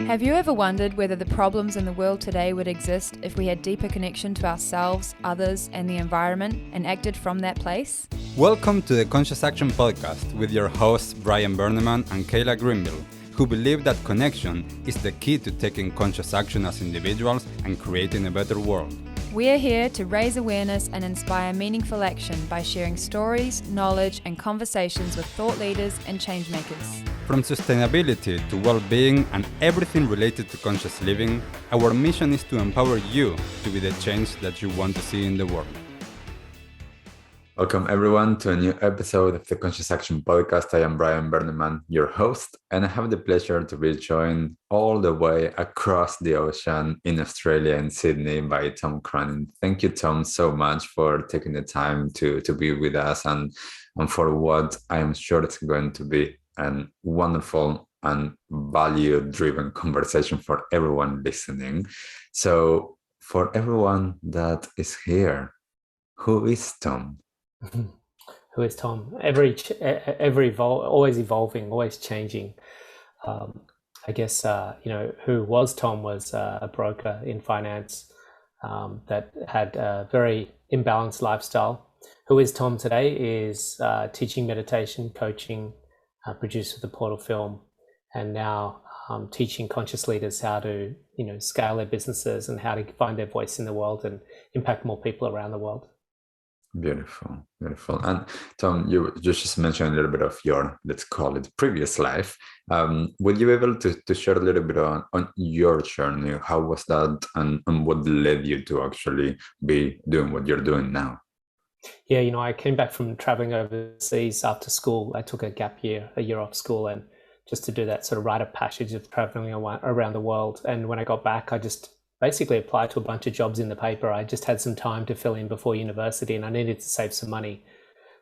Have you ever wondered whether the problems in the world today would exist if we had deeper connection to ourselves, others, and the environment, and acted from that place? Welcome to the Conscious Action Podcast with your hosts Brian Berneman and Kayla Greenville, who believe that connection is the key to taking conscious action as individuals and creating a better world. We are here to raise awareness and inspire meaningful action by sharing stories, knowledge, and conversations with thought leaders and change makers. From sustainability to well-being and everything related to conscious living, our mission is to empower you to be the change that you want to see in the world. Welcome everyone to a new episode of the Conscious Action Podcast. I am Brian Berneman, your host, and I have the pleasure to be joined all the way across the ocean in Australia and Sydney by Tom Cronin. Thank you, Tom, so much for taking the time to be with us and for what I am sure it's going to be a wonderful and value-driven conversation for everyone listening. So for everyone that is here, who is Tom? Who is Tom? Always evolving, always changing. I guess who was Tom was a broker in finance that had a very imbalanced lifestyle. Who is Tom today is teaching meditation, coaching, producer of the Portal film, and now teaching conscious leaders how to scale their businesses and how to find their voice in the world and impact more people around the world. Beautiful. And Tom, you just mentioned a little bit of your, let's call it, previous life. Would you be able to share a little bit on your journey? How was that, and what led you to actually be doing what you're doing now? Yeah, I came back from traveling overseas after school. I took a gap year, a year off school, and just to do that sort of rite of passage of traveling around the world. And when I got back, I just basically applied to a bunch of jobs in the paper. I just had some time to fill in before university and I needed to save some money.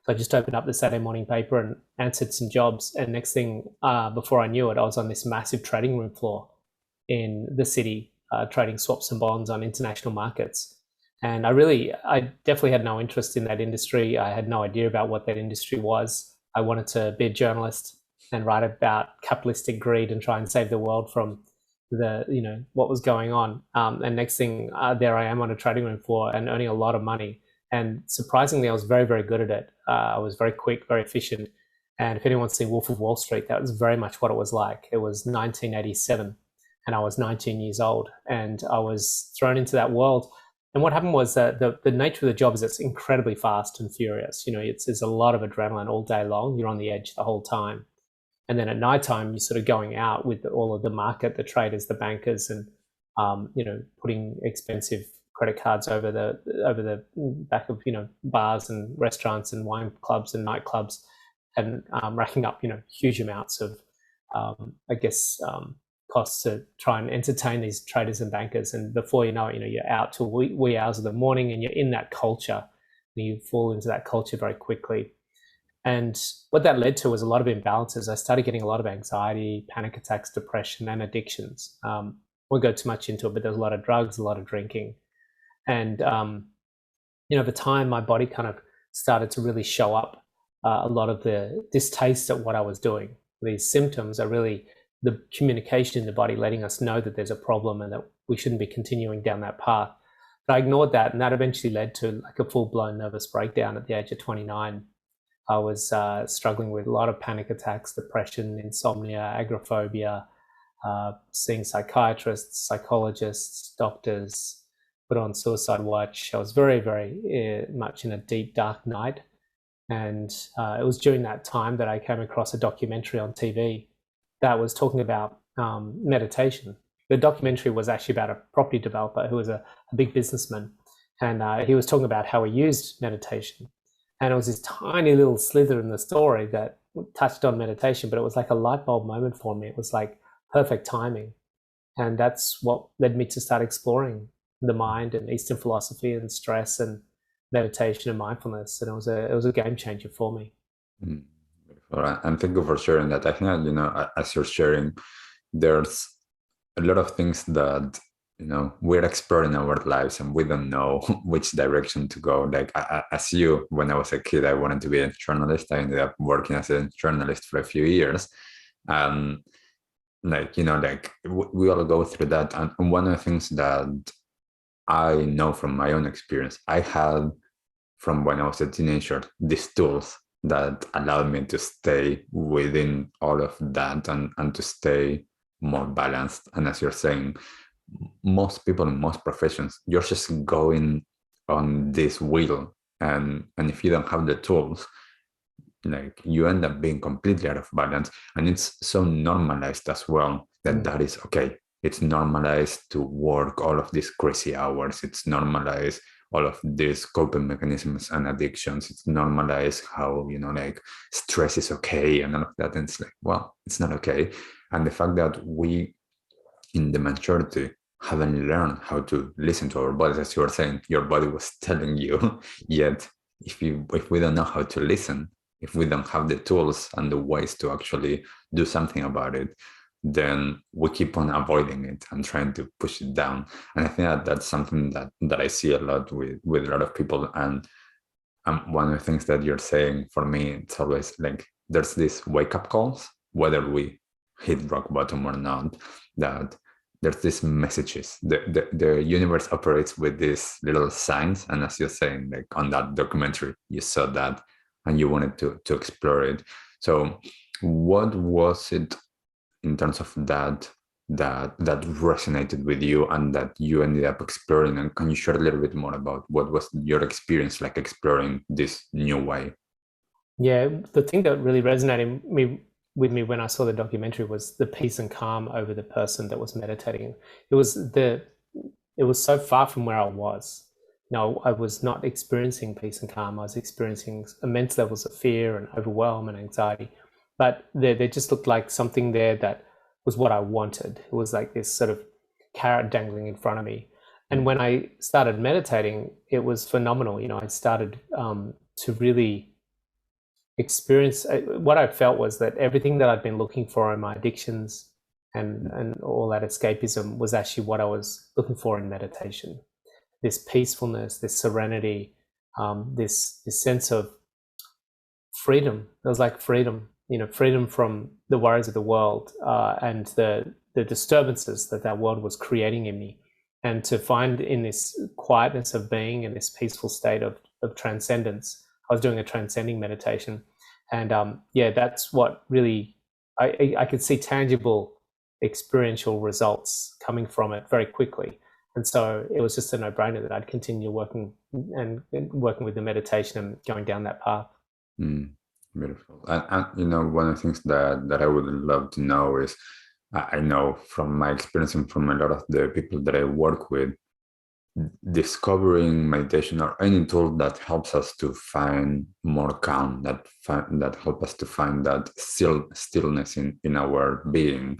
So I just opened up the Saturday morning paper and answered some jobs. And next thing, before I knew it, I was on this massive trading room floor in the city, trading swaps and bonds on international markets. And I definitely had no interest in that industry. I had no idea about what that industry was. I wanted to be a journalist and write about capitalistic greed and try and save the world from what was going on. And next thing, there I am on a trading room floor and earning a lot of money. And surprisingly, I was very, very good at it. I was very quick, very efficient. And if anyone's seen Wolf of Wall Street, that was very much what it was like. It was 1987 and I was 19 years old and I was thrown into that world. And what happened was that the nature of the job is it's incredibly fast and furious. It's a lot of adrenaline all day long. You're on the edge the whole time. And then at nighttime, you're sort of going out with all of the market, the traders, the bankers, and putting expensive credit cards over the back of bars and restaurants and wine clubs and nightclubs, and racking up huge amounts of costs to try and entertain these traders and bankers. And before you know it, you're out till wee hours of the morning, and you're in that culture. And you fall into that culture very quickly. And what that led to was a lot of imbalances. I started getting a lot of anxiety, panic attacks, depression, and addictions. I won't go too much into it, but there's a lot of drugs, a lot of drinking. And, over time, my body kind of started to really show up a lot of the distaste at what I was doing. These symptoms are really the communication in the body letting us know that there's a problem and that we shouldn't be continuing down that path. But I ignored that, and that eventually led to like a full-blown nervous breakdown at the age of 29. I was struggling with a lot of panic attacks, depression, insomnia, agoraphobia, seeing psychiatrists, psychologists, doctors, put on suicide watch. I was very, very much in a deep, dark night. And it was during that time that I came across a documentary on TV that was talking about meditation. The documentary was actually about a property developer who was a big businessman. And he was talking about how he used meditation. And it was this tiny little slither in the story that touched on meditation, but it was like a light bulb moment for me. It was like perfect timing. And that's what led me to start exploring the mind and Eastern philosophy and stress and meditation and mindfulness. And it was a game changer for me. And thank you for sharing that. I think that, as you're sharing, there's a lot of things that we're exploring our lives and we don't know which direction to go. Like as you, when I was a kid, I wanted to be a journalist. I ended up working as a journalist for a few years. like, like we all go through that. And one of the things that I know from my own experience, I had from when I was a teenager, these tools that allowed me to stay within all of that and to stay more balanced. And as you're saying, most people in most professions, you're just going on this wheel. And if you don't have the tools, like you end up being completely out of balance. And it's so normalized as well that is okay. It's normalized to work all of these crazy hours. It's normalized all of these coping mechanisms and addictions. It's normalized how, like stress is okay and all of that. And it's like, well, it's not okay. And the fact that we in the majority haven't learned how to listen to our bodies, as you were saying, your body was telling you, yet if we don't know how to listen, if we don't have the tools and the ways to actually do something about it, then we keep on avoiding it and trying to push it down. And I think that that's something that I see a lot with a lot of people. And one of the things that you're saying, for me, it's always like there's these wake-up calls, whether we hit rock bottom or not, that there's these messages. The universe operates with these little signs. And as you're saying, like on that documentary, you saw that and you wanted to explore it. So what was it in terms of that resonated with you and that you ended up exploring? And can you share a little bit more about what was your experience like exploring this new way? Yeah, the thing that really resonated with me when I saw the documentary was the peace and calm over the person that was meditating. It was so far from where I was. I was not experiencing peace and calm. I was experiencing immense levels of fear and overwhelm and anxiety. But there just looked like something there that was what I wanted. It was like this sort of carrot dangling in front of me. And when I started meditating, it was phenomenal. I started to really experience, what I felt was that everything that I'd been looking for in my addictions and all that escapism was actually what I was looking for in meditation. This peacefulness, this serenity, this sense of freedom. It was like freedom, freedom from the worries of the world and the disturbances that world was creating in me. And to find in this quietness of being, in this peaceful state of transcendence, I was doing a transcending meditation. And that's what really, I could see tangible experiential results coming from it very quickly. And so it was just a no-brainer that I'd continue working with the meditation and going down that path. Beautiful. And one of the things that I would love to know is, I know from my experience and from a lot of the people that I work with, discovering meditation or any tool that helps us to find more calm, that help us to find that stillness in our being.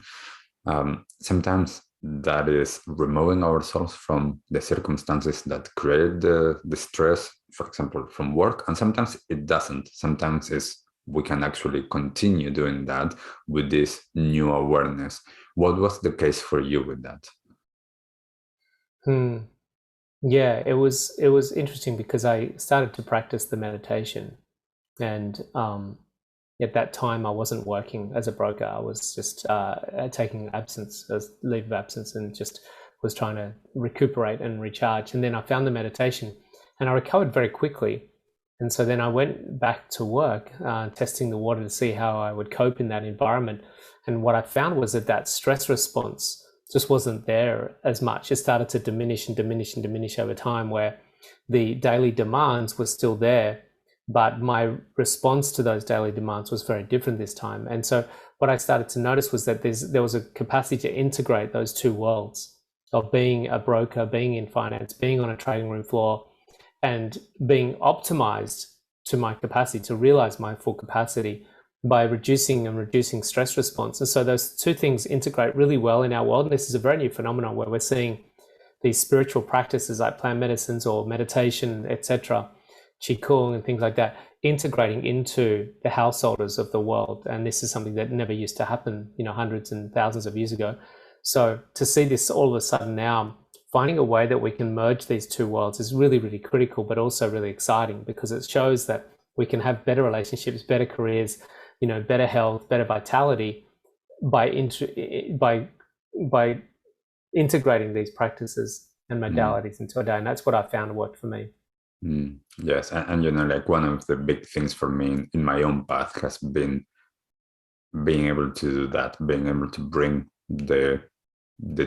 Sometimes that is removing ourselves from the circumstances that create the stress, for example, from work. And sometimes it doesn't. Sometimes we can actually continue doing that with this new awareness. What was the case for you with that? Yeah, it was interesting because I started to practice the meditation, and at that time I wasn't working as a broker. I was just taking leave of absence, and just was trying to recuperate and recharge. And then I found the meditation, and I recovered very quickly. And so then I went back to work, testing the water to see how I would cope in that environment. And what I found was that stress response just wasn't there as much. It started to diminish and diminish and diminish over time, where the daily demands were still there, but my response to those daily demands was very different this time. And so what I started to notice was that there was a capacity to integrate those two worlds of being a broker, being in finance, being on a trading room floor, and being optimized to my capacity, to realize my full capacity by reducing stress response. And so those two things integrate really well in our world. And this is a very new phenomenon where we're seeing these spiritual practices like plant medicines or meditation, etc., qigong and things like that, integrating into the householders of the world. And this is something that never used to happen, hundreds and thousands of years ago. So to see this all of a sudden now, finding a way that we can merge these two worlds is really, really critical, but also really exciting, because it shows that we can have better relationships, better careers, better health, better vitality, by integrating these practices and modalities into a day. And that's what I found worked for me. Yes, and like one of the big things for me in my own path has been being able to do that, being able to bring the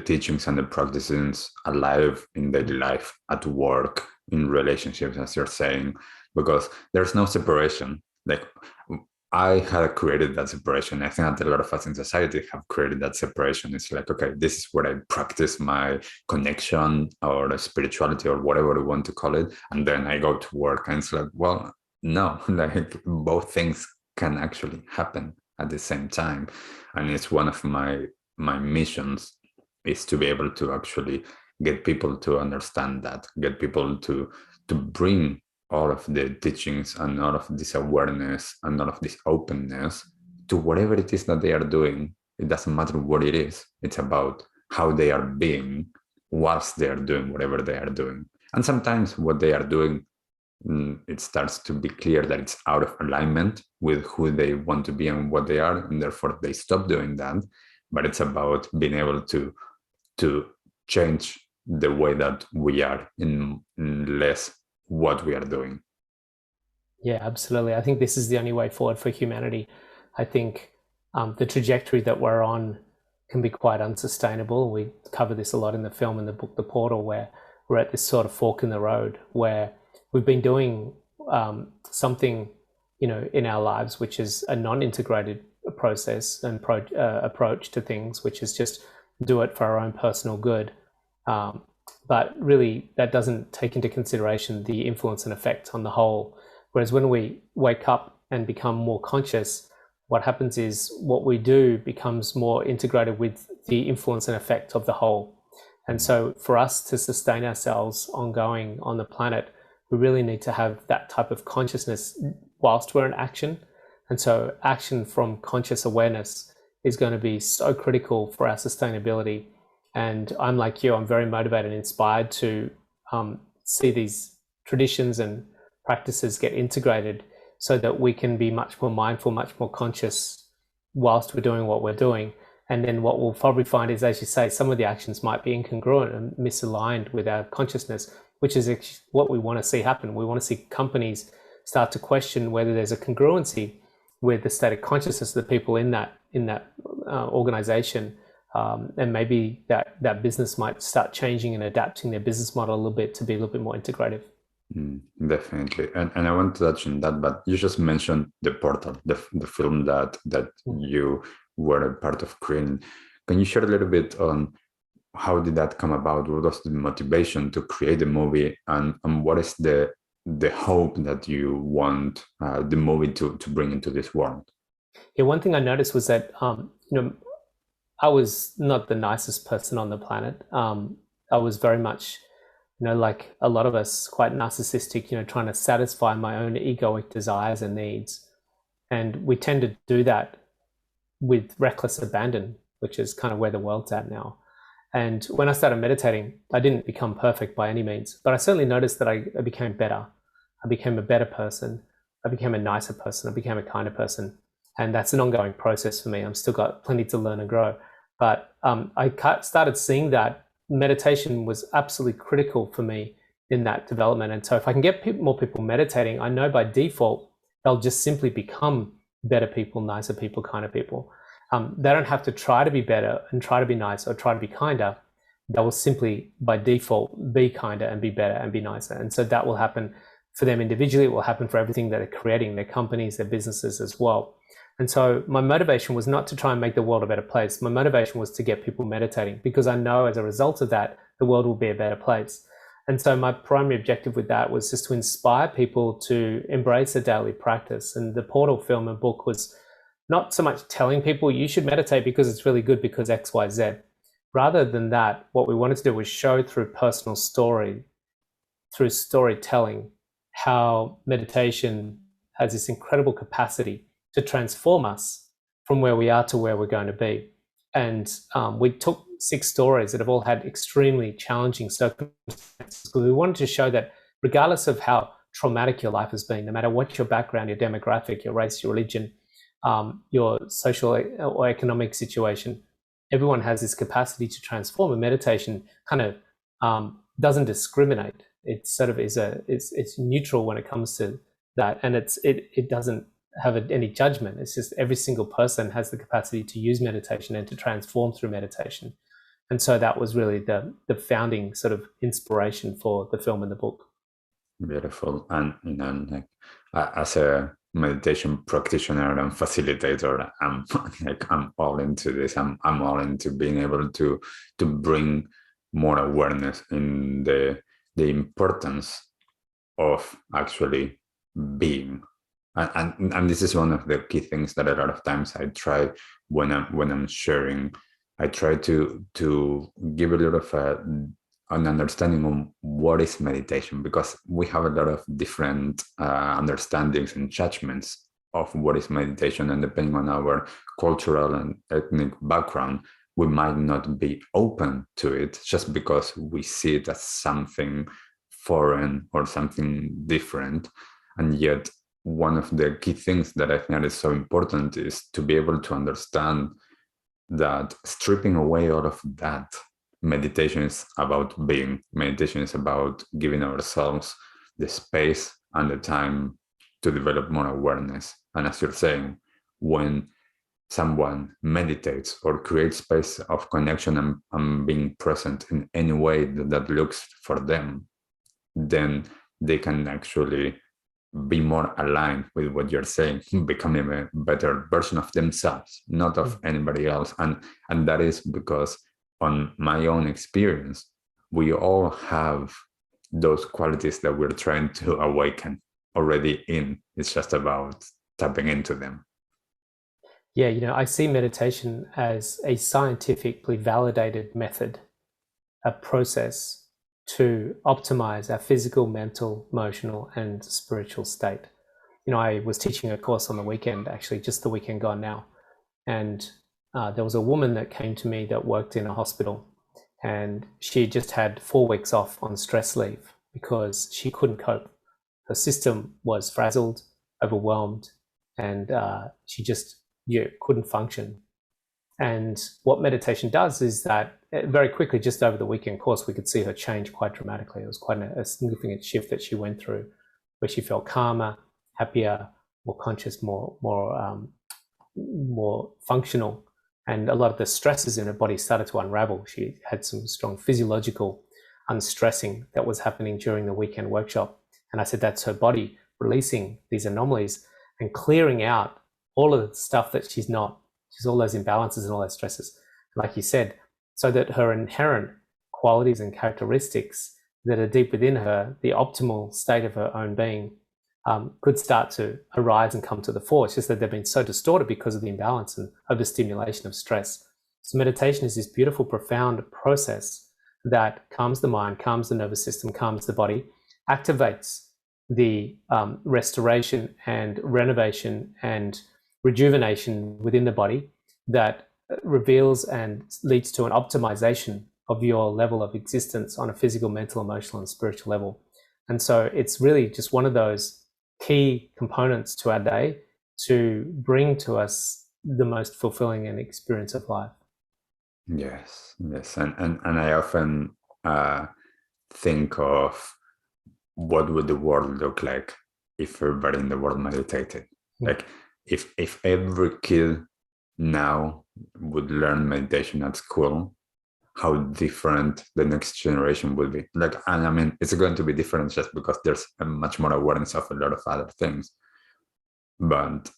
teachings and the practices alive in daily life, at work, in relationships, as you're saying, because there's no separation. Like, I had created that separation. I think that a lot of us in society have created that separation. It's like, okay, this is where I practice my connection or spirituality or whatever you want to call it. And then I go to work, and it's like, well, no, like both things can actually happen at the same time. And it's one of my missions is to be able to actually get people to understand that, get people to bring all of the teachings and all of this awareness and all of this openness to whatever it is that they are doing. It doesn't matter what it is. It's about how they are being whilst they are doing whatever they are doing. And sometimes what they are doing, it starts to be clear that it's out of alignment with who they want to be and what they are, and therefore they stop doing that. But it's about being able to change the way that we are in less what we are doing. Yeah, absolutely. I think this is the only way forward for humanity. I think the trajectory that we're on can be quite unsustainable. We cover this a lot in the film and the book, The Portal, where we're at this sort of fork in the road where we've been doing something, in our lives, which is a non-integrated process and approach to things, which is just do it for our own personal good. But really, that doesn't take into consideration the influence and effect on the whole. Whereas when we wake up and become more conscious, what happens is what we do becomes more integrated with the influence and effect of the whole. And so for us to sustain ourselves ongoing on the planet, we really need to have that type of consciousness whilst we're in action. And so action from conscious awareness is going to be so critical for our sustainability. And I'm like you, I'm very motivated and inspired to see these traditions and practices get integrated so that we can be much more mindful, much more conscious whilst we're doing what we're doing. And then what we'll probably find is, as you say, some of the actions might be incongruent and misaligned with our consciousness, which is what we want to see happen. We want to see companies start to question whether there's a congruency with the state of consciousness of the people in that organization. And maybe that business might start changing and adapting their business model a little bit to be a little bit more integrative. Definitely. And I want to touch on that, but you just mentioned The Portal, the film that you were a part of creating. Can you share a little bit on how did that come about? What was the motivation to create the movie, and what is the hope that you want the movie to bring into this world? Yeah, one thing I noticed was that I was not the nicest person on the planet. I was very much, like a lot of us, quite narcissistic, trying to satisfy my own egoic desires and needs. And we tend to do that with reckless abandon, which is kind of where the world's at now. And when I started meditating, I didn't become perfect by any means, but I certainly noticed that I became better. I became a better person. I became a nicer person. I became a kinder person. And that's an ongoing process for me. I'm still got plenty to learn and grow. But I started seeing that meditation was absolutely critical for me in that development. And so if I can get more people meditating, I know by default, they'll just simply become better people, nicer people, kinder people. They don't have to try to be better and try to be nice or try to be kinder. They will simply, by default, be kinder and be better and be nicer. And so that will happen for them individually. It will happen for everything that they're creating, their companies, their businesses as well. And so my motivation was not to try and make the world a better place. My motivation was to get people meditating, because I know as a result of that, the world will be a better place. And so my primary objective with that was just to inspire people to embrace a daily practice. And the Portal film and book was not so much telling people you should meditate because it's really good because X, Y, Z. Rather than that, what we wanted to do was show through personal story, through storytelling, how meditation has this incredible capacity to transform us from where we are to where we're going to be. And we took 6 stories that have all had extremely challenging circumstances, because we wanted to show that regardless of how traumatic your life has been, no matter what your background, your demographic, your race, your religion, your social or economic situation. Everyone has this capacity to transform, and meditation kind of doesn't discriminate. It sort of it's neutral when it comes to that, and it doesn't have any judgment. It's just every single person has the capacity to use meditation and to transform through meditation. And so that was really the founding sort of inspiration for the film and the book. Beautiful. And like as a meditation practitioner and facilitator, I'm all into this. I'm all into being able to bring more awareness in the importance of actually being. And this is one of the key things that a lot of times I try when I'm sharing. I try to give a little of an understanding on what is meditation, because we have a lot of different understandings and judgments of what is meditation, and depending on our cultural and ethnic background, we might not be open to it just because we see it as something foreign or something different. And yet one of the key things that I think is so important is to be able to understand that stripping away all of that, meditation is about being. Meditation is about giving ourselves the space and the time to develop more awareness. And as you're saying, when someone meditates or creates space of connection and being present in any way that looks for them, then they can actually be more aligned with what you're saying, becoming a better version of themselves, not of anybody else. And that is because, on my own experience, we all have those qualities that we're trying to awaken already in. It's just about tapping into them. Yeah, I see meditation as a scientifically validated method, a process to optimize our physical, mental, emotional, and spiritual state. I was teaching a course on the weekend, actually, just the weekend gone now. And there was a woman that came to me that worked in a hospital, and she just had 4 weeks off on stress leave because she couldn't cope. Her system was frazzled, overwhelmed, and she just couldn't function. And what meditation does is that very quickly, just over the weekend course, we could see her change quite dramatically. It was quite a significant shift that she went through, where she felt calmer, happier, more conscious, more functional. And a lot of the stresses in her body started to unravel. She had some strong physiological unstressing that was happening during the weekend workshop. And I said, that's her body releasing these anomalies and clearing out all of the stuff that she's all those imbalances and all those stresses, like you said, so that her inherent qualities and characteristics that are deep within her, the optimal state of her own being, could start to arise and come to the fore. It's just that they've been so distorted because of the imbalance and overstimulation of stress. So meditation is this beautiful, profound process that calms the mind, calms the nervous system, calms the body, activates the restoration and renovation and rejuvenation within the body that reveals and leads to an optimization of your level of existence on a physical, mental, emotional, and spiritual level. And so it's really just one of those key components to our day to bring to us the most fulfilling and experience of life. Yes. And I often think of what would the world look like if everybody in the world meditated. Like if every kid now would learn meditation at school, how different the next generation will be. And I mean, it's going to be different just because there's a much more awareness of a lot of other things. But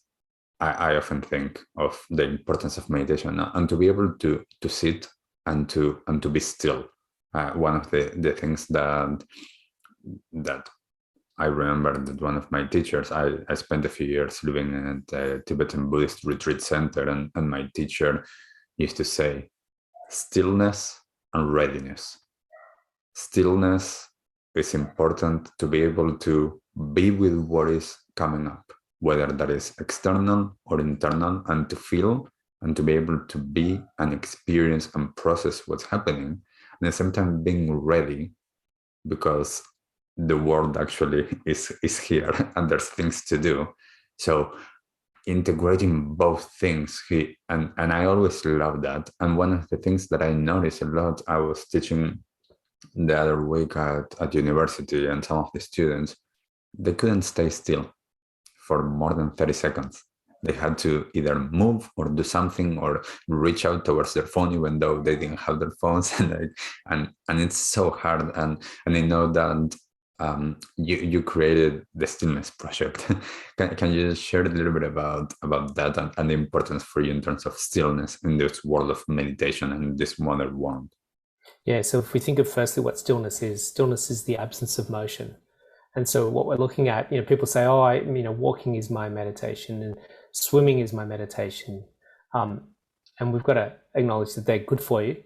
I often think of the importance of meditation and to be able to sit and to be still. One of the things that I remember that one of my teachers, I spent a few years living in a Tibetan Buddhist retreat center, and my teacher used to say, stillness and readiness. Stillness is important to be able to be with what is coming up, whether that is external or internal, and to feel and to be able to be and experience and process what's happening. And at the same time being ready, because the world actually is here and there's things to do. So integrating both things. And I always love that. And one of the things that I noticed a lot, I was teaching the other week at university, and some of the students, they couldn't stay still for more than 30 seconds. They had to either move or do something or reach out towards their phone, even though they didn't have their phones. And it's so hard. And I know that you created the Stillness Project. Can you just share a little bit about that and the importance for you in terms of stillness in this world of meditation and this modern world? Yeah, so if we think of firstly what stillness is the absence of motion. And so what we're looking at, people say, oh, walking is my meditation and swimming is my meditation. And we've got to acknowledge that they're good for you,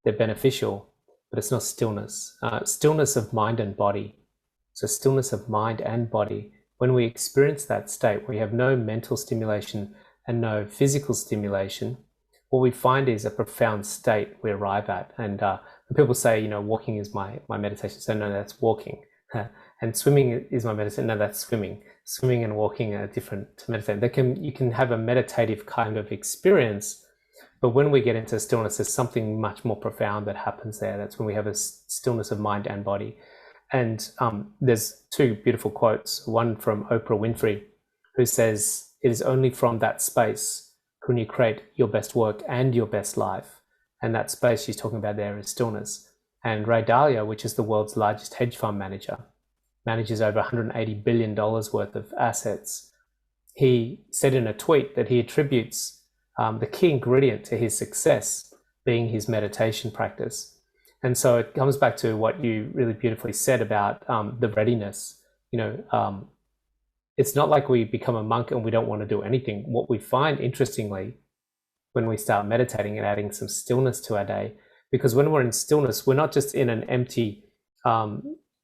they're beneficial, but it's not stillness. Stillness of mind and body. So stillness of mind and body. When we experience that state, we have no mental stimulation and no physical stimulation. What we find is a profound state we arrive at. And people say, walking is my meditation. So no, that's walking. And swimming is my meditation. No, that's swimming. Swimming and walking are different to meditate. You can have a meditative kind of experience, but when we get into stillness, there's something much more profound that happens there. That's when we have a stillness of mind and body. And there's two beautiful quotes. One from Oprah Winfrey, who says, "It is only from that space can you create your best work and your best life." And that space she's talking about there is stillness. And Ray Dalio, which is the world's largest hedge fund manager, manages over $180 billion worth of assets. He said in a tweet that he attributes the key ingredient to his success being his meditation practice. And so it comes back to what you really beautifully said about the readiness. It's not like we become a monk and we don't want to do anything. What we find, interestingly, when we start meditating and adding some stillness to our day, because when we're in stillness, we're not just in an empty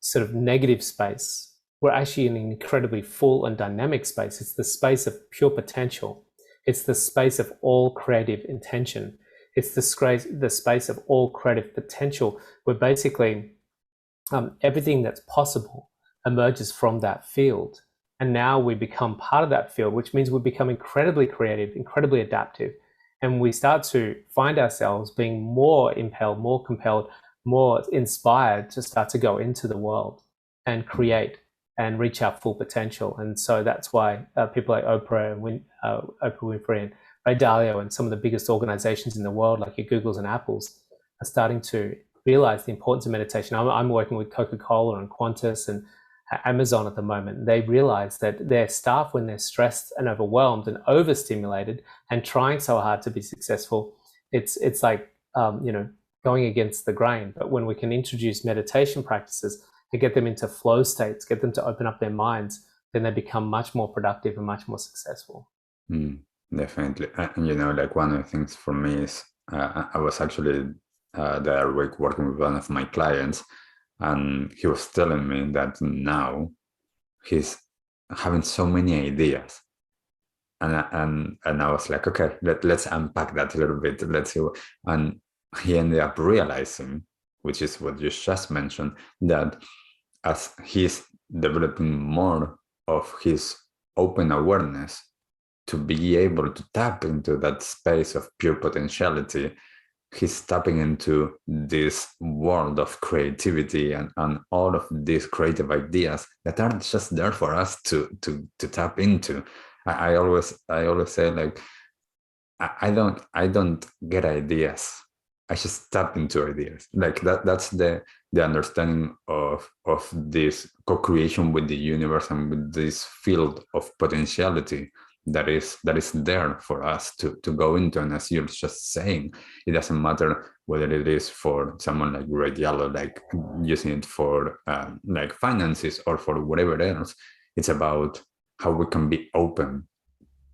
sort of negative space. We're actually in an incredibly full and dynamic space. It's the space of pure potential. It's the space of all creative intention. It's the space of all creative potential, where basically everything that's possible emerges from that field. And now we become part of that field, which means we become incredibly creative, incredibly adaptive. And we start to find ourselves being more impelled, more compelled, more inspired to start to go into the world and create and reach our full potential. And so that's why people like Oprah Winfrey and Ray Dalio and some of the biggest organizations in the world, like your Googles and Apples, are starting to realize the importance of meditation. I'm working with Coca-Cola and Qantas and Amazon at the moment. They realize that their staff, when they're stressed and overwhelmed and overstimulated and trying so hard to be successful, it's like going against the grain. But when we can introduce meditation practices and get them into flow states, get them to open up their minds, then they become much more productive and much more successful. Definitely. And like one of the things for me is I was actually the other week working with one of my clients, and he was telling me that now he's having so many ideas. And I was like, okay, let's unpack that a little bit. Let's see. And he ended up realizing, which is what you just mentioned, that as he's developing more of his open awareness to be able to tap into that space of pure potentiality, he's tapping into this world of creativity and all of these creative ideas that aren't just there for us to tap into. I always say, like, I don't get ideas. I just tap into ideas. Like that's the understanding of this co-creation with the universe and with this field of potentiality that is there for us to go into. And as you're just saying, it doesn't matter whether it is for someone like Ray Dalio, like using it for like finances or for whatever else. It's about how we can be open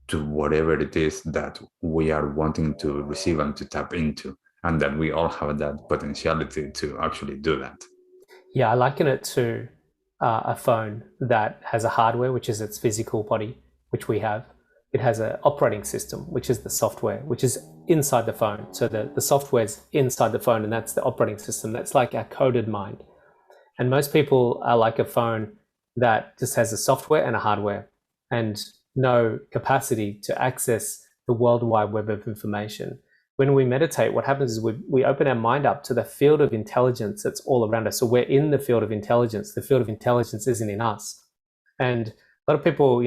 to whatever it is that we are wanting to receive and to tap into, and that we all have that potentiality to actually do that. Yeah, I liken it to a phone that has a hardware, which is its physical body, which we have. It has an operating system, which is the software, which is inside the phone. So the software is inside the phone, and that's the operating system. That's like our coded mind. And most people are like a phone that just has a software and a hardware. And no capacity to access the world wide web of information. When we meditate, what happens is we open our mind up to the field of intelligence that's all around us. So we're in the field of intelligence. The field of intelligence isn't in us. And a lot of people,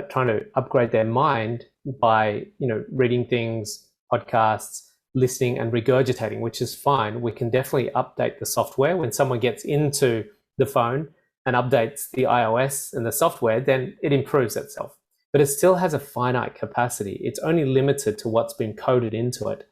trying to upgrade their mind by, reading things, podcasts, listening and regurgitating, which is fine. We can definitely update the software. When someone gets into the phone and updates the iOS and the software, then it improves itself. But it still has a finite capacity. It's only limited to what's been coded into it.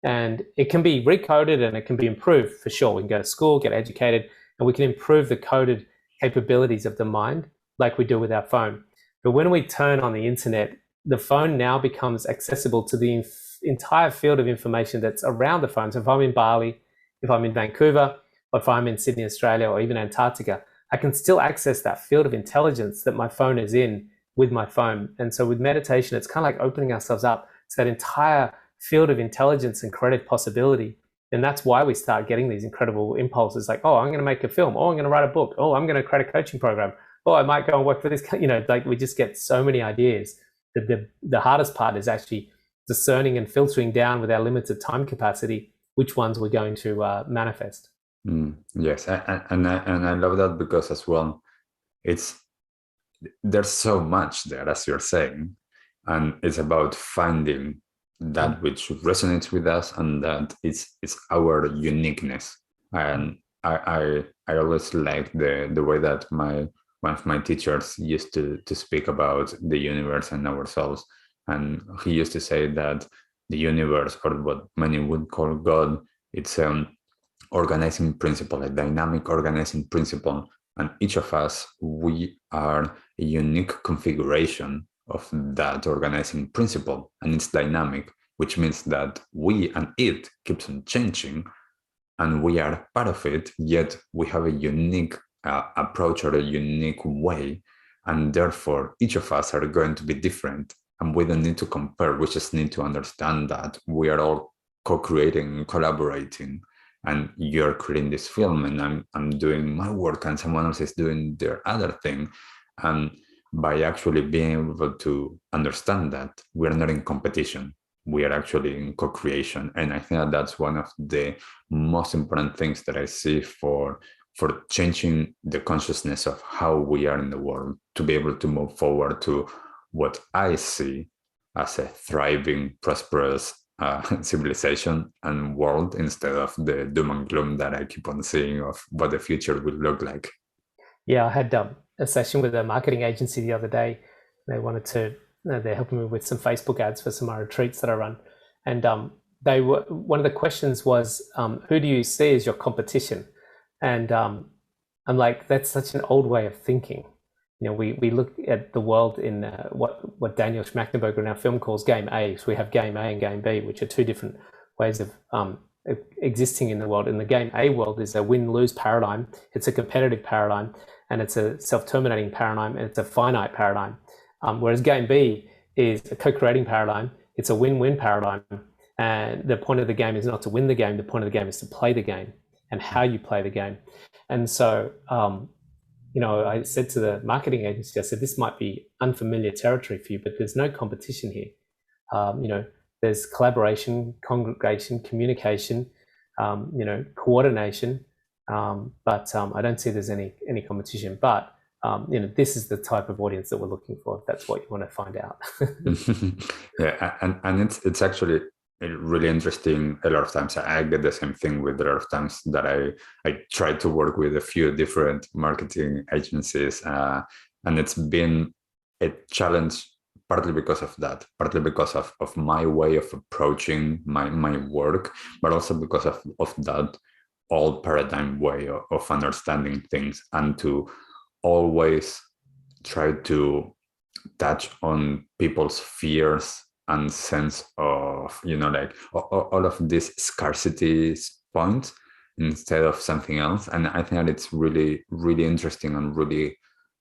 And it can be recoded and it can be improved for sure. We can go to school, get educated, and we can improve the coded capabilities of the mind like we do with our phone. But when we turn on the internet, the phone now becomes accessible to the entire field of information that's around the phone. So if I'm in Bali, if I'm in Vancouver, or if I'm in Sydney, Australia, or even Antarctica, I can still access that field of intelligence that my phone is in with my phone. And so with meditation, it's kind of like opening ourselves up to that entire field of intelligence and creative possibility. And that's why we start getting these incredible impulses like, oh, I'm going to make a film. Oh, I'm going to write a book. Oh, I'm going to create a coaching program. Oh, I might go and work for this. Like we just get so many ideas. The hardest part is actually discerning and filtering down with our limited time capacity, which ones we're going to manifest. Yes, and I love that because as well, there's so much there, as you're saying, and it's about finding that which resonates with us and that it's our uniqueness. And I always like the way that one of my teachers used to speak about the universe and ourselves, and he used to say that the universe, or what many would call God, it's organizing principle, a dynamic organizing principle, and each of us, we are a unique configuration of that organizing principle, and it's dynamic, which means that we and it keeps on changing, and we are part of it, yet we have a unique approach or a unique way, and therefore each of us are going to be different, and we don't need to compare. We just need to understand that we are all co-creating, collaborating, and you're creating this film and I'm doing my work and someone else is doing their other thing. And by actually being able to understand that we're not in competition, we are actually in co-creation. And I think that's one of the most important things that I see for changing the consciousness of how we are in the world, to be able to move forward to what I see as a thriving, prosperous civilization and world, instead of the doom and gloom that I keep on seeing of what the future will look like. Yeah, I had a session with a marketing agency the other day. They wanted to, they're helping me with some Facebook ads for some of my retreats that I run. And one of the questions was, who do you see as your competition? And I'm like, that's such an old way of thinking. We look at the world in what Daniel Schmachtenberger in our film calls game A. So we have game A and game B, which are two different ways of existing in the world. In the game A world is a win-lose paradigm. It's a competitive paradigm, and it's a self-terminating paradigm, and it's a finite paradigm. Whereas game B is a co-creating paradigm. It's a win-win paradigm. And the point of the game is not to win the game. The point of the game is to play the game and how you play the game. And so, I said to the marketing agency, I said, this might be unfamiliar territory for you, but there's no competition here. There's collaboration, congregation, communication, coordination, but I don't see there's any competition. But this is the type of audience that we're looking for, if that's what you want to find out. Yeah, and it's actually really interesting. A lot of times I get the same thing with a lot of times that I try to work with a few different marketing agencies, and it's been a challenge, partly because of that, partly because of my way of approaching my work, but also because of that old paradigm way of understanding things, and to always try to touch on people's fears and sense of, like all of these scarcity points instead of something else. And I think that it's really, really interesting and really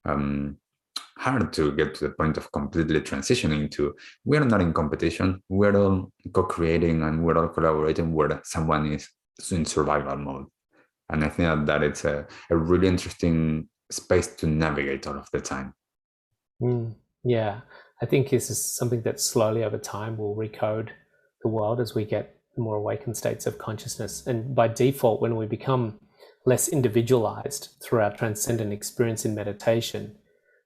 hard to get to the point of completely transitioning to, we're not in competition, we're all co-creating and we're all collaborating where someone is in survival mode. And I think that it's a really interesting space to navigate all of the time. Yeah, I think this is something that slowly over time will recode the world as we get more awakened states of consciousness. And by default, when we become less individualized through our transcendent experience in meditation,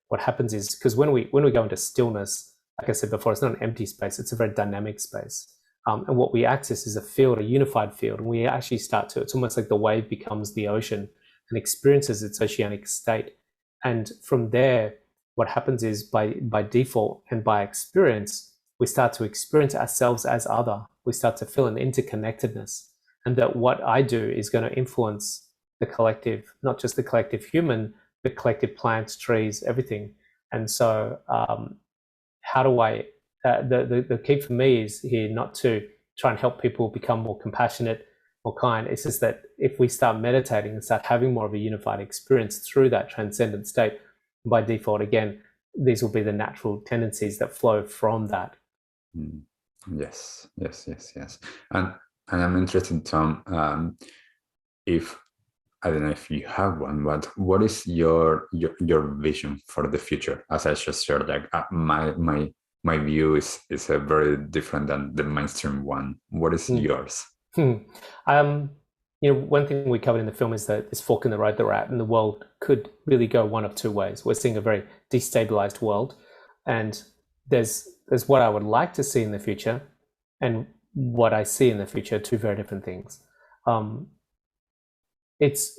what happens is, because when we go into stillness, like I said before, it's not an empty space, it's a very dynamic space. And what we access is a field, a unified field, and we actually start to, it's almost like the wave becomes the ocean and experiences its oceanic state. And from there, what happens is by default and by experience, we start to experience ourselves as other. We start to feel an interconnectedness, and that what I do is going to influence the collective, not just the collective human, the collective plants, trees, everything. And so how do I, the key for me is here not to try and help people become more compassionate, more kind. It's just that if we start meditating and start having more of a unified experience through that transcendent state, by default, again, these will be the natural tendencies that flow from that. Yes. And I'm interested, Tom, if, I don't know if you have one, but what is your vision for the future? As I just shared, like my view is a very different than the mainstream one. What is yours? One thing we covered in the film is that this fork in the road that we're at, and the world could really go one of two ways. We're seeing a very destabilized world, and there's what I would like to see in the future, and what I see in the future, two very different things. It's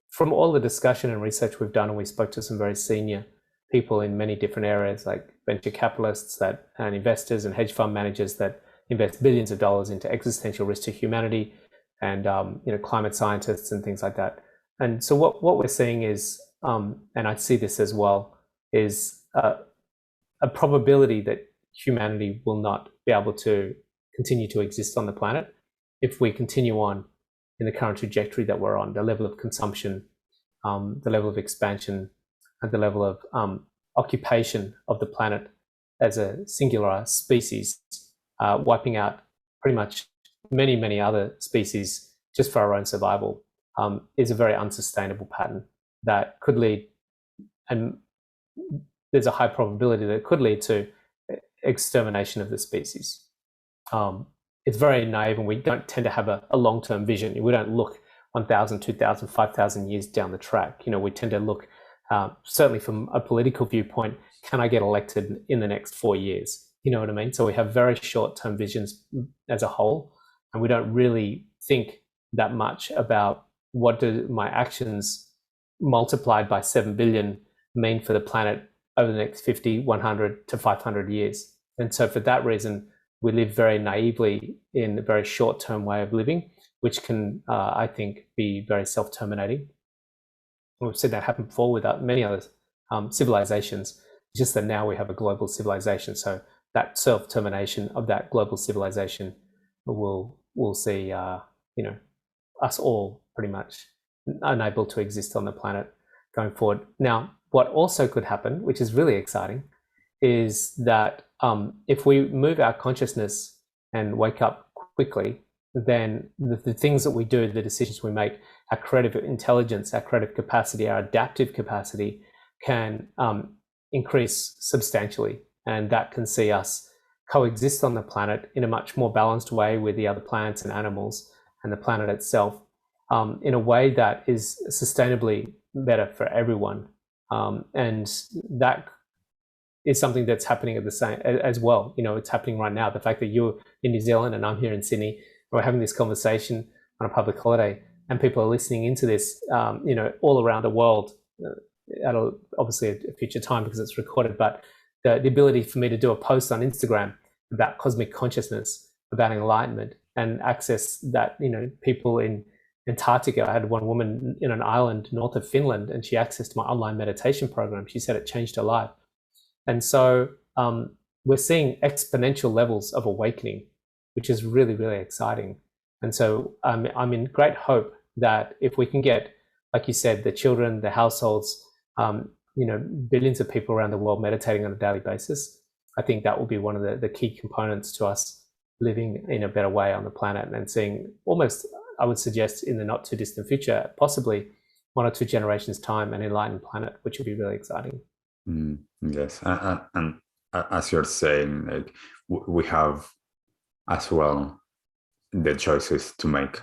from all the discussion and research we've done, and we spoke to some very senior people in many different areas, like venture capitalists and investors and hedge fund managers that invest billions of dollars into existential risk to humanity, and climate scientists and things like that. And so what we're seeing is, and I see this as well, is a probability that humanity will not be able to continue to exist on the planet if we continue on in the current trajectory that we're on, the level of consumption, the level of expansion, and the level of occupation of the planet as a singular species, wiping out pretty much many other species just for our own survival, is a very unsustainable pattern that could lead, and there's a high probability that it could lead to extermination of the species. It's very naive, and we don't tend to have a long-term vision. We don't look 1,000, 2,000, 5,000 years down the track. We tend to look, certainly from a political viewpoint, can I get elected in the next 4 years? You know what I mean? So we have very short-term visions as a whole, and we don't really think that much about what do my actions multiplied by 7 billion mean for the planet over the next 50, 100 to 500 years. And so for that reason, we live very naively in a very short-term way of living, which can, I think, be very self-terminating. We've seen that happen before with many other civilizations, just that now we have a global civilization. So that self-termination of that global civilization will see, us all pretty much unable to exist on the planet going forward. Now, what also could happen, which is really exciting, is that if we move our consciousness and wake up quickly, then the things that we do, the decisions we make, our creative intelligence, our creative capacity, our adaptive capacity can increase substantially. And that can see us coexist on the planet in a much more balanced way with the other plants and animals and the planet itself, in a way that is sustainably better for everyone. And that is something that's happening at the same as well. It's happening right now. The fact that you're in New Zealand and I'm here in Sydney, we're having this conversation on a public holiday, and people are listening into this, all around the world, at obviously a future time because it's recorded. But the ability for me to do a post on Instagram about cosmic consciousness, about enlightenment, and access that, people in Antarctica. I had one woman in an island north of Finland, and she accessed my online meditation program. She said it changed her life. And so we're seeing exponential levels of awakening, which is really, really exciting. And so I'm in great hope that if we can get, like you said, the children, the households, billions of people around the world meditating on a daily basis, I think that will be one of the key components to us living in a better way on the planet and seeing almost, I would suggest, in the not too distant future, possibly 1 or 2 generations time, an enlightened planet, which would be really exciting. Yes, and as you're saying, like we have as well the choices to make,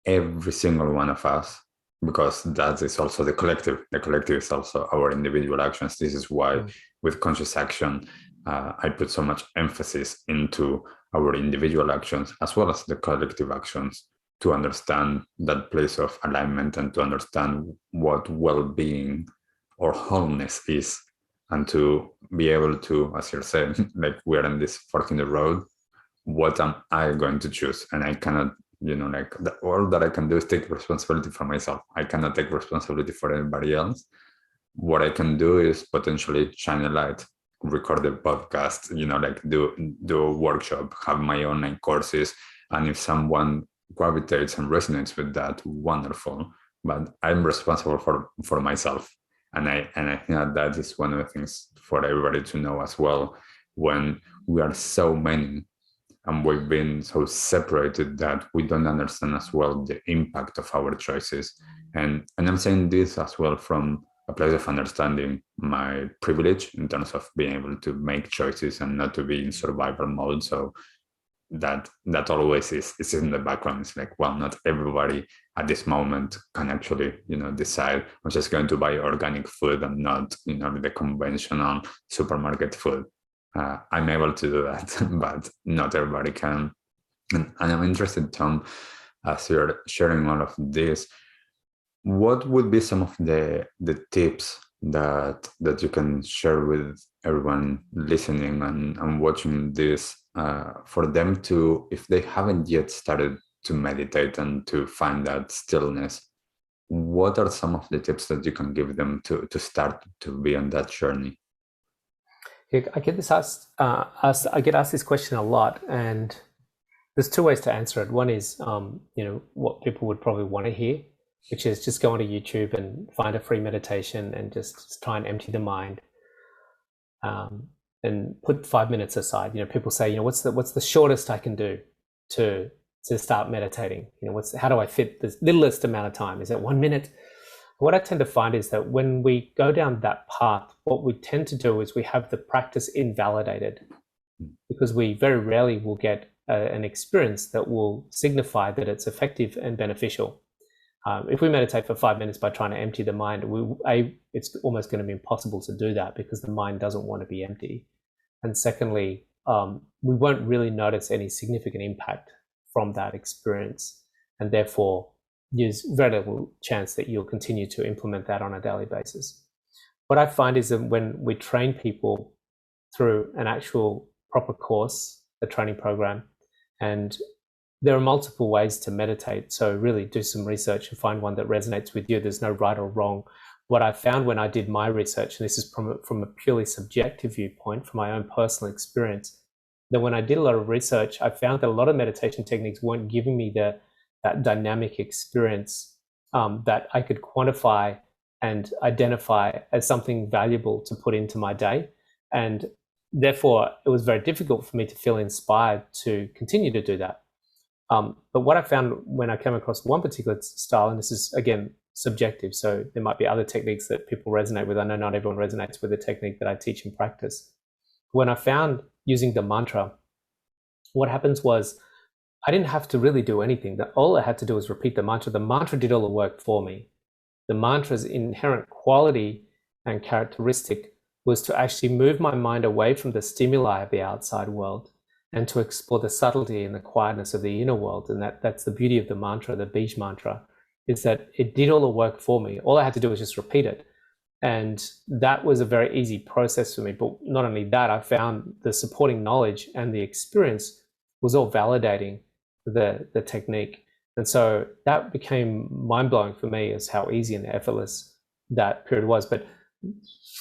every single one of us, because that is also the collective. The collective is also our individual actions. This is why with conscious action, I put so much emphasis into our individual actions as well as the collective actions, to understand that place of alignment and to understand what well-being or wholeness is, and to be able to, as you're saying, like we're in this fork in the road, what am I going to choose? And I cannot, like all that I can do is take responsibility for myself. I cannot take responsibility for anybody else. What I can do is potentially shine a light, record a podcast, like do a workshop, have my online courses. And if someone gravitates and resonates with that, wonderful. But I'm responsible for myself. And I think that is one of the things for everybody to know as well. When we are so many and we've been so separated that we don't understand as well the impact of our choices. And I'm saying this as well from a place of understanding my privilege in terms of being able to make choices and not to be in survival mode. So that always is in the background. It's like, well, not everybody at this moment can actually, decide I'm just going to buy organic food and not, the conventional supermarket food. I'm able to do that, but not everybody can. And I'm interested, Tom, as you're sharing all of this, what would be some of the tips that you can share with everyone listening and watching this, for them to, if they haven't yet started to meditate and to find that stillness, what are some of the tips that you can give them to start to be on that journey? I get asked this question a lot, and there's two ways to answer it. One is, what people would probably want to hear, which is just go onto YouTube and find a free meditation and just try and empty the mind, and put 5 minutes aside. People say, what's the shortest I can do to start meditating? How do I fit the littlest amount of time? Is it 1 minute? What I tend to find is that when we go down that path, what we tend to do is we have the practice invalidated, because we very rarely will get an experience that will signify that it's effective and beneficial. If we meditate for 5 minutes by trying to empty the mind, it's almost going to be impossible to do that, because the mind doesn't want to be empty. And secondly, we won't really notice any significant impact from that experience, and therefore there's very little chance that you'll continue to implement that on a daily basis. What I find is that when we train people through an actual proper course, a training program, and there are multiple ways to meditate, so really do some research and find one that resonates with you. There's no right or wrong. What I found when I did my research, and this is from a purely subjective viewpoint, from my own personal experience, that when I did a lot of research, I found that a lot of meditation techniques weren't giving me that dynamic experience that I could quantify and identify as something valuable to put into my day. And therefore, it was very difficult for me to feel inspired to continue to do that. But what I found when I came across one particular style, and this is, again, subjective, so there might be other techniques that people resonate with. I know not everyone resonates with the technique that I teach and practice. When I found using the mantra, what happens was I didn't have to really do anything. All I had to do was repeat the mantra. The mantra did all the work for me. The mantra's inherent quality and characteristic was to actually move my mind away from the stimuli of the outside world and to explore the subtlety and the quietness of the inner world. And that's the beauty of the mantra, the Bij mantra, is that it did all the work for me. All I had to do was just repeat it. And that was a very easy process for me. But not only that, I found the supporting knowledge and the experience was all validating the technique. And so that became mind-blowing for me, as how easy and effortless that period was. But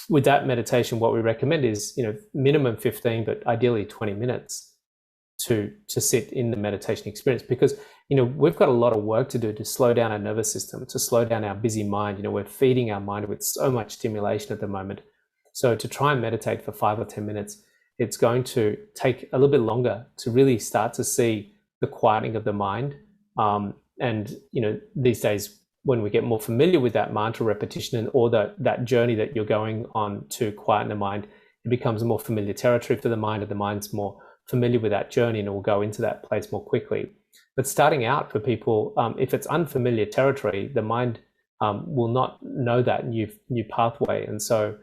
with that meditation, what we recommend is, minimum 15, but ideally 20 minutes to sit in the meditation experience, because, we've got a lot of work to do to slow down our nervous system, to slow down our busy mind. We're feeding our mind with so much stimulation at the moment. So to try and meditate for 5 or 10 minutes, it's going to take a little bit longer to really start to see the quieting of the mind. And, these days, when we get more familiar with that mantra repetition or that journey that you're going on to quieten the mind, it becomes more familiar territory for the mind, and the mind's more familiar with that journey, and it will go into that place more quickly. But starting out for people, if it's unfamiliar territory, the mind will not know that new pathway. And so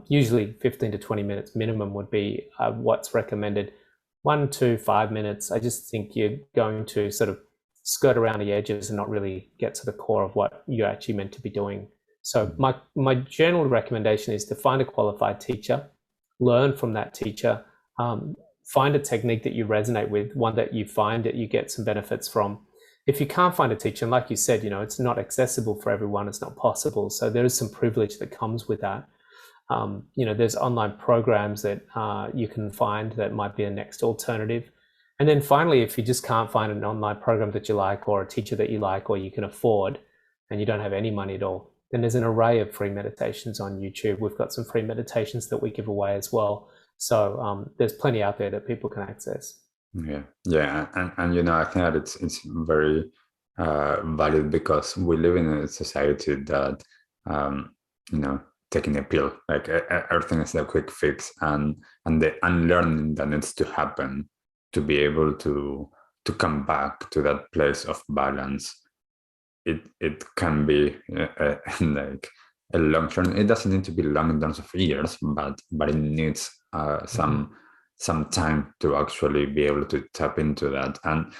usually 15 to 20 minutes minimum would be what's recommended. 1 to 5 minutes, I just think you're going to sort of skirt around the edges and not really get to the core of what you're actually meant to be doing. So my general recommendation is to find a qualified teacher, learn from that teacher, find a technique that you resonate with, one that you find that you get some benefits from. If you can't find a teacher, and like you said, it's not accessible for everyone, it's not possible. So there is some privilege that comes with that. There's online programs that you can find that might be a next alternative. And then finally, if you just can't find an online program that you like, or a teacher that you like, or you can afford, and you don't have any money at all, then there's an array of free meditations on YouTube. We've got some free meditations that we give away as well. So there's plenty out there that people can access. And I think that it's very valid, because we live in a society that taking a pill, like everything is a quick fix, and the unlearning that needs to happen to be able to come back to that place of balance. It can be like a long term. It doesn't need to be long in terms of years, but it needs some time to actually be able to tap into that. And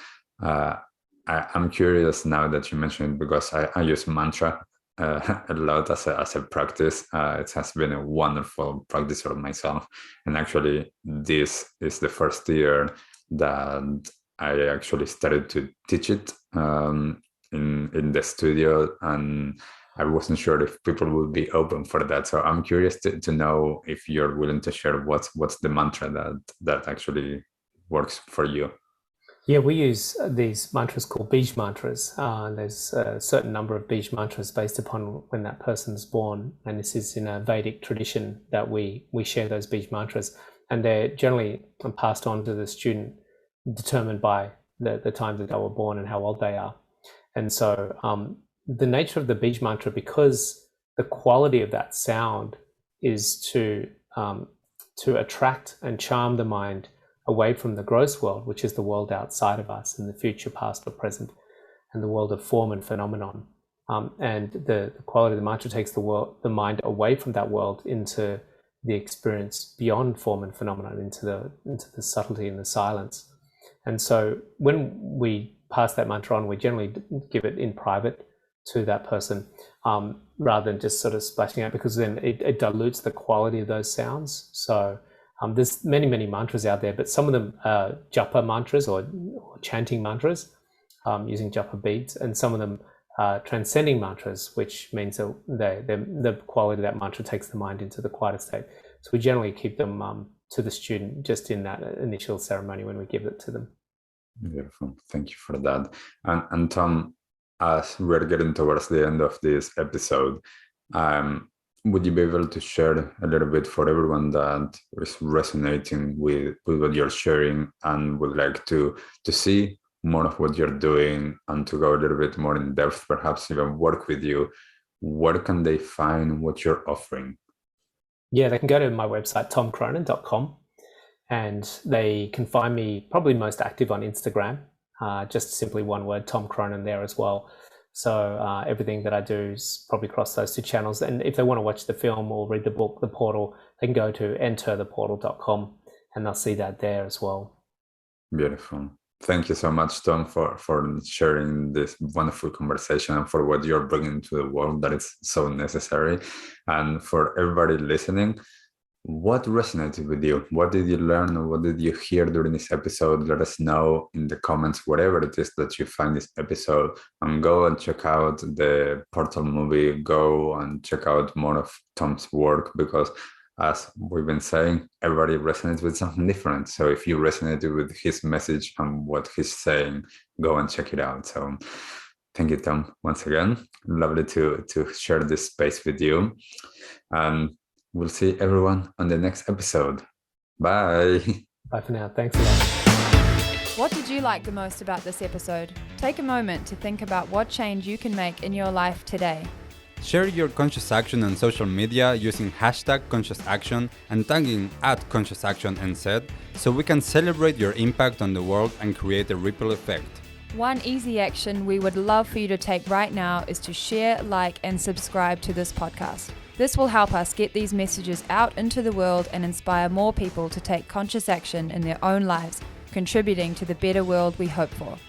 I'm curious now that you mentioned it, because I use mantra a lot as a practice. It has been a wonderful practice for myself, and actually this is the first year that I actually started to teach it in the studio, and I wasn't sure if people would be open for that. So I'm curious to know if you're willing to share what's the mantra that actually works for you. Yeah, we use these mantras called Bij mantras. There's a certain number of Bij mantras based upon when that person's born. And this is in a Vedic tradition that we share those Bij mantras. And they're generally passed on to the student, determined by the time that they were born and how old they are. And so the nature of the Bij mantra, because the quality of that sound is to attract and charm the mind away from the gross world, which is the world outside of us, in the future, past or present, and the world of form and phenomenon. And the quality of the mantra takes the mind away from that world into the experience beyond form and phenomenon, into the subtlety and the silence. And so when we pass that mantra on, we generally give it in private to that person, rather than just sort of splashing out, because then it dilutes the quality of those sounds. So there's many mantras out there, but some of them are japa mantras or chanting mantras using japa beads, and some of them are transcending mantras, which means that the quality of that mantra takes the mind into the quieter state. So we generally keep them to the student just in that initial ceremony when we give it to them. Beautiful. Thank you for that. And Tom, as we're getting towards the end of this episode, would you be able to share a little bit for everyone that is resonating with what you're sharing and would like to see more of what you're doing and to go a little bit more in depth, perhaps even work with you? Where can they find what you're offering? Yeah, they can go to my website, tomcronin.com, and they can find me probably most active on Instagram, just simply one word, Tom Cronin, there as well. So everything that I do is probably across those two channels. And if they want to watch the film or read the book, The Portal, they can go to entertheportal.com and they'll see that there as well. Beautiful. Thank you so much, Tom, for sharing this wonderful conversation and for what you're bringing to the world that is so necessary. And for everybody listening, what resonated with you? What did you learn, or what did you hear during this episode? Let us know in the comments, whatever it is that you find this episode, and go and check out the Portal movie. Go and check out more of Tom's work, because as we've been saying, everybody resonates with something different. So if you resonated with his message and what he's saying, go and check it out. So thank you, Tom, once again. Lovely to share this space with you. And we'll see everyone on the next episode. Bye. Bye for now. Thanks a lot. What did you like the most about this episode? Take a moment to think about what change you can make in your life today. Share your conscious action on social media using #ConsciousAction and tagging @ConsciousActionNZ so we can celebrate your impact on the world and create a ripple effect. One easy action we would love for you to take right now is to share, like, and subscribe to this podcast. This will help us get these messages out into the world and inspire more people to take conscious action in their own lives, contributing to the better world we hope for.